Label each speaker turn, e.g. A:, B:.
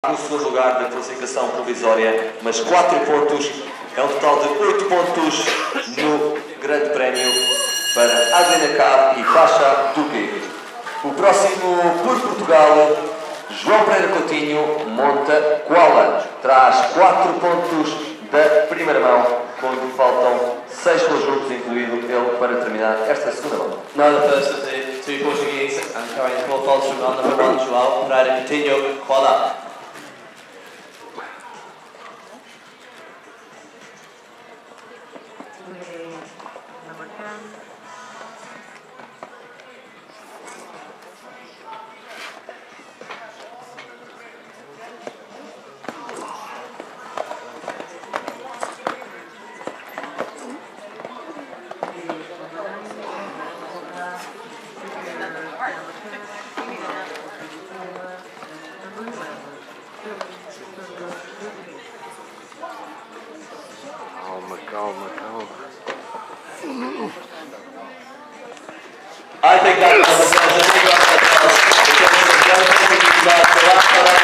A: no segundo lugar da classificação provisória, mas 4 pontos, é um total de 8 pontos no Grande Prémio para Adriana Cab e Faixa Duque. O próximo por Portugal, João Pereira Coutinho monta Koala, traz 4 pontos da primeira mão, quando faltam 6 conjuntos, incluído ele, para terminar esta segunda mão.
B: Now the first of the two Portuguese and carrying 4 faults from round number 1, João Pereira Coutinho, Koala.
A: I think that was a big round of applause.